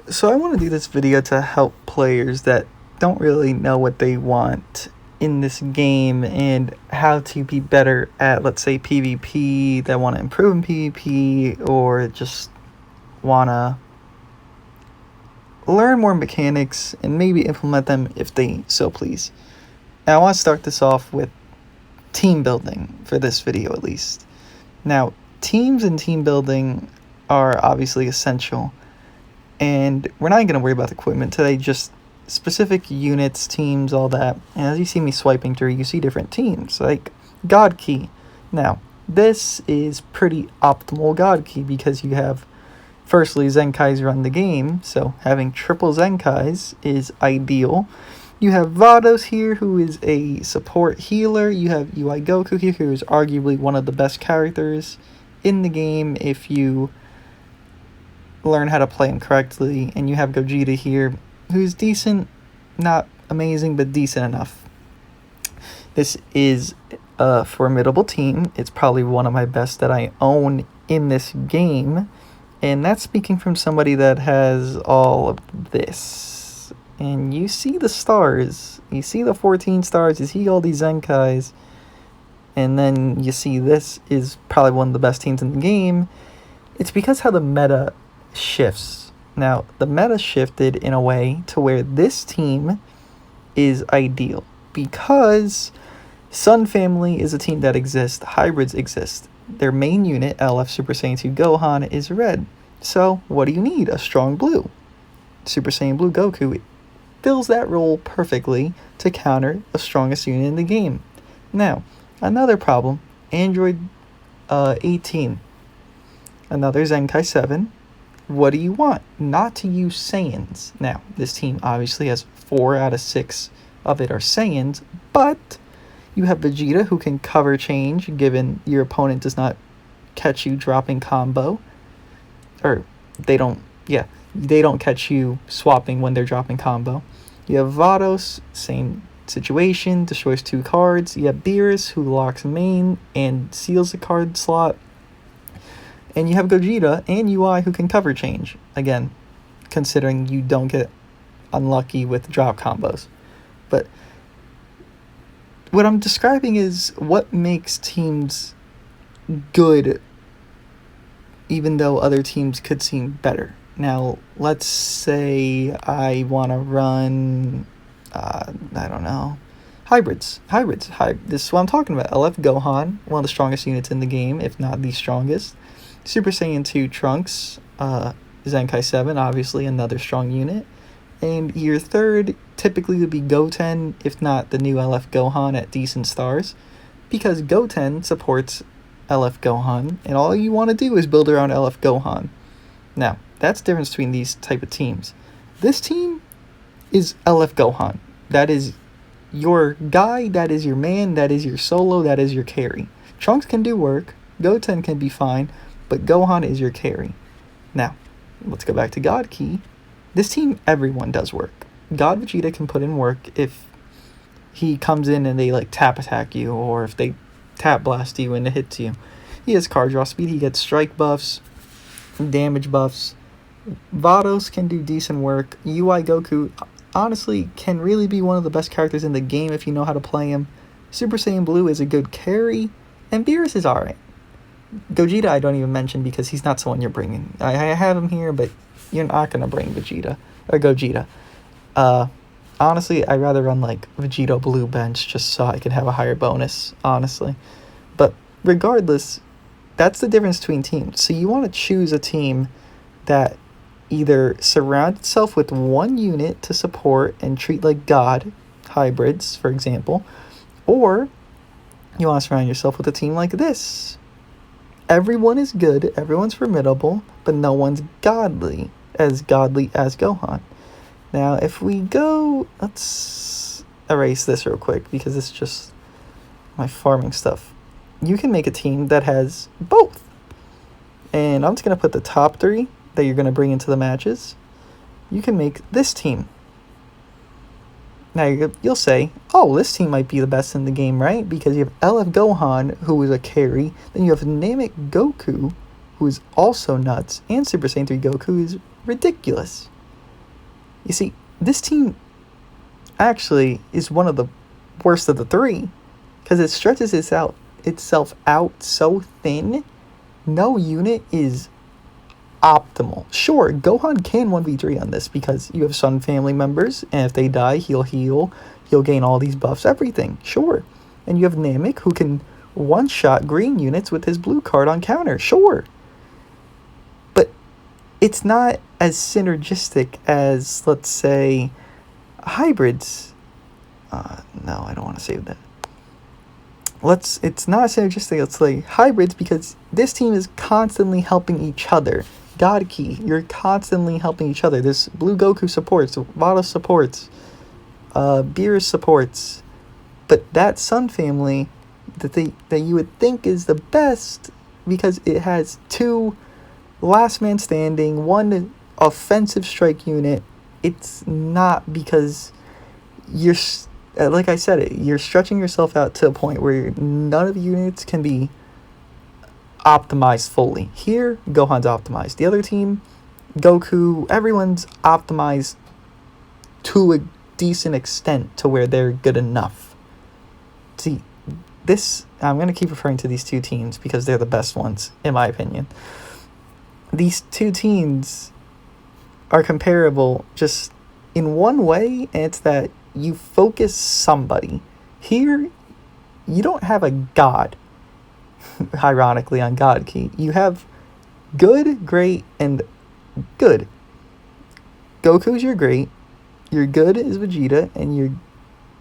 So I want to do this video to help players that don't really know what they want in this game and how to be better at, let's say, PvP, that want to improve in PvP, or just want to learn more mechanics and maybe implement them if they so please. And I want to start this off with team building for this video at least. Now, teams and team building are obviously essential. And we're not going to worry about equipment today, just specific units, teams, all that. And as you see me swiping through, you see different teams, like God Key. Now, this is pretty optimal God Key because you have, firstly, Zenkais run the game, so having triple Zenkais is ideal. You have Vados here, who is a support healer. You have UI Goku here, who is arguably one of the best characters in the game if you learn how to play him correctly. And you have Gogeta here, who's decent, not amazing, but decent enough. This is a formidable team. It's probably one of my best that I own in this game, and that's speaking from somebody that has all of this. And you see the stars, you see the 14 stars, you see all these Zenkais, and then you see this is probably one of the best teams in the game. It's because how the meta shifts. Now, the meta shifted in a way to where this team is ideal because Sun Family is a team that exists, hybrids exist. Their main unit, LF Super Saiyan 2 Gohan, is red. So, what do you need? A strong blue. Super Saiyan Blue Goku fills that role perfectly to counter the strongest unit in the game. Now, another problem, Android 18. Another Zenkai 7. What do you want? Not to use Saiyans. Now, this team obviously has 4 out of 6 of it are Saiyans, but you have Vegeta who can cover change given your opponent does not catch you dropping combo. Or they don't catch you swapping when they're dropping combo. You have Vados, same situation, destroys 2 cards. You have Beerus who locks main and seals the card slot. And you have Gogeta and UI who can cover change. Again, considering you don't get unlucky with drop combos. But what I'm describing is what makes teams good even though other teams could seem better. Now, let's say I want to run, I don't know, hybrids. This is what I'm talking about. LF Gohan, one of the strongest units in the game, if not the strongest. Super Saiyan 2 Trunks, Zenkai 7, obviously another strong unit. And your third typically would be Goten, if not the new LF Gohan at decent stars, because Goten supports LF Gohan, and all you want to do is build around LF Gohan. Now, that's the difference between these type of teams. This team is LF Gohan. That is your guy, that is your man, that is your solo, that is your carry. Trunks can do work, Goten can be fine, but Gohan is your carry. Now, let's go back to God Key. This team, everyone does work. God Vegeta can put in work if he comes in and they tap attack you, or if they tap blast you and it hits you. He has card draw speed, he gets strike buffs, damage buffs. Vados can do decent work. UI Goku, honestly, can really be one of the best characters in the game if you know how to play him. Super Saiyan Blue is a good carry, and Beerus is alright. Gogeta I don't even mention because he's not someone you're bringing. I have him here, but you're not going to bring Gogeta. Honestly, I'd rather run Vegeta Blue bench just so I can have a higher bonus, honestly. But regardless, that's the difference between teams. So you want to choose a team that either surrounds itself with one unit to support and treat like God, hybrids, for example, or you want to surround yourself with a team like this. Everyone is good, everyone's formidable, but no one's godly as Gohan. Now, if we go, let's erase this real quick because it's just my farming stuff. You can make a team that has both. And I'm just going to put the top 3 that you're going to bring into the matches. You can make this team. Now, you'll say, oh, this team might be the best in the game, right? Because you have LF Gohan, who is a carry. Then you have Namek Goku, who is also nuts. And Super Saiyan 3 Goku is ridiculous. You see, this team actually is one of the worst of the three, because it stretches itself out so thin. No unit is optimal. Sure, Gohan can 1v3 on this because you have Sun family members, and if they die, he'll heal, he'll gain all these buffs, everything. Sure. And you have Namek, who can one-shot green units with his blue card on counter. Sure. But it's not as synergistic as, let's say, hybrids. No, I don't want to save that. It's not synergistic, let's say hybrids, because this team is constantly helping each other. God Key, you're constantly helping each other. This Blue Goku supports, Vada supports, Beerus supports, but that Sun family that you would think is the best because it has 2 last man standing, 1 offensive strike unit. It's not, because you're, like I said, you're stretching yourself out to a point where none of the units can be optimized fully. Here, Gohan's optimized. The other team, Goku, everyone's optimized to a decent extent to where they're good enough. See, this, I'm going to keep referring to these 2 teams because they're the best ones, in my opinion. These 2 teams are comparable just in one way, and it's that you focus somebody. Here, you don't have a god, ironically, on God Key. You have good, great, and good. Goku's your great, your good is Vegeta, and your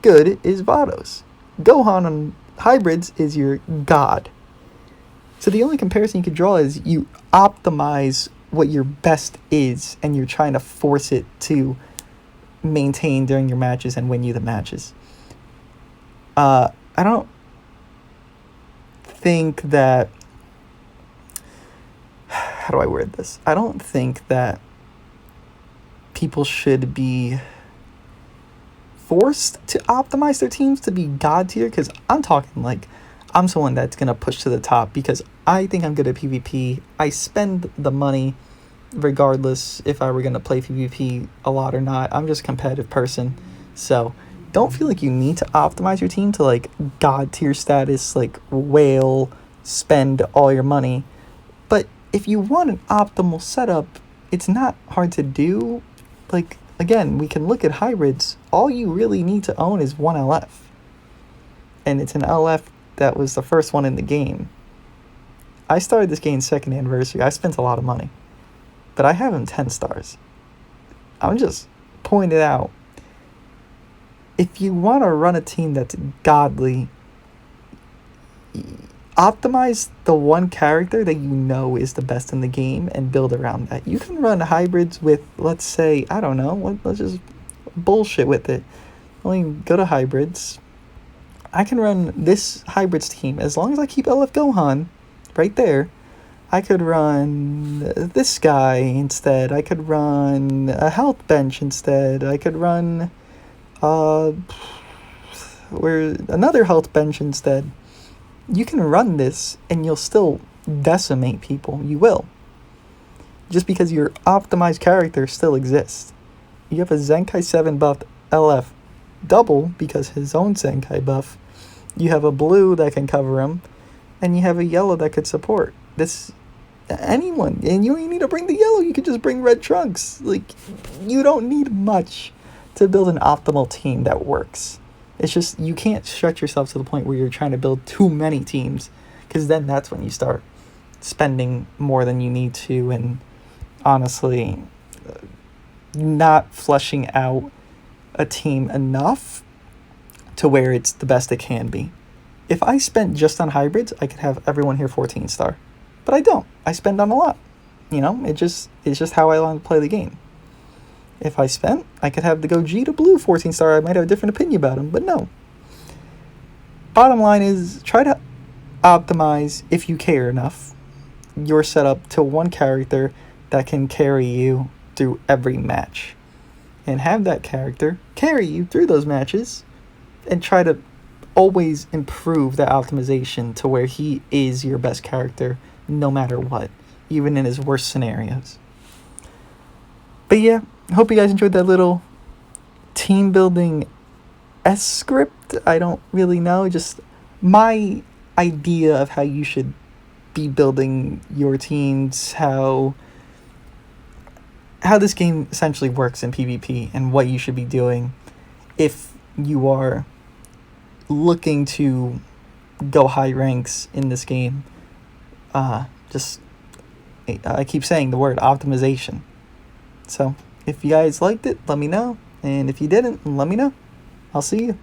good is Vados. Gohan on hybrids is your god. So the only comparison you could draw is you optimize what your best is, and you're trying to force it to maintain during your matches and win you the matches. I don't think that, how do I word this? I don't think that people should be forced to optimize their teams to be god tier, because I'm talking like I'm someone that's going to push to the top because I think I'm good at PvP. I spend the money regardless if I were going to play PvP a lot or not. I'm just a competitive person. So don't feel like you need to optimize your team to like god tier status, like whale, spend all your money. But if you want an optimal setup, it's not hard to do. Like, again, we can look at hybrids. All you really need to own is 1 LF. And it's an LF that was the first one in the game. I started this game's 2nd anniversary. I spent a lot of money. But I have him 10 stars. I'm just pointing it out. If you want to run a team that's godly, optimize the one character that you know is the best in the game and build around that. You can run hybrids with, let's say, I don't know, let's just bullshit with it. Only go to hybrids. I can run this hybrids team as long as I keep LF Gohan right there. I could run this guy instead. I could run a health bench instead. I could run another health bench instead. You can run this and you'll still decimate people. You will. Just because your optimized character still exists. You have a Zenkai 7 buffed LF double because his own Zenkai buff. You have a blue that can cover him. And you have a yellow that could support. This, anyone. And you don't even need to bring the yellow. You could just bring red Trunks. Like, you don't need much to build an optimal team that works. It's just, you can't stretch yourself to the point where you're trying to build too many teams, because then that's when you start spending more than you need to, and honestly, not fleshing out a team enough to where it's the best it can be. If I spent just on hybrids, I could have everyone here 14 star, but I don't. I spend on a lot. You know, it's just how I want to play the game. If I spent, I could have the Gogeta Blue 14 star. I might have a different opinion about him, but no. Bottom line is, try to optimize, if you care enough, your setup to one character that can carry you through every match. And have that character carry you through those matches, and try to always improve that optimization to where he is your best character no matter what, even in his worst scenarios. But yeah, hope you guys enjoyed that little team building script. I don't really know, just my idea of how you should be building your teams, how this game essentially works in PvP, and what you should be doing if you are looking to go high ranks in this game. Just I keep saying the word optimization. So if you guys liked it, let me know, and if you didn't, let me know. I'll see you.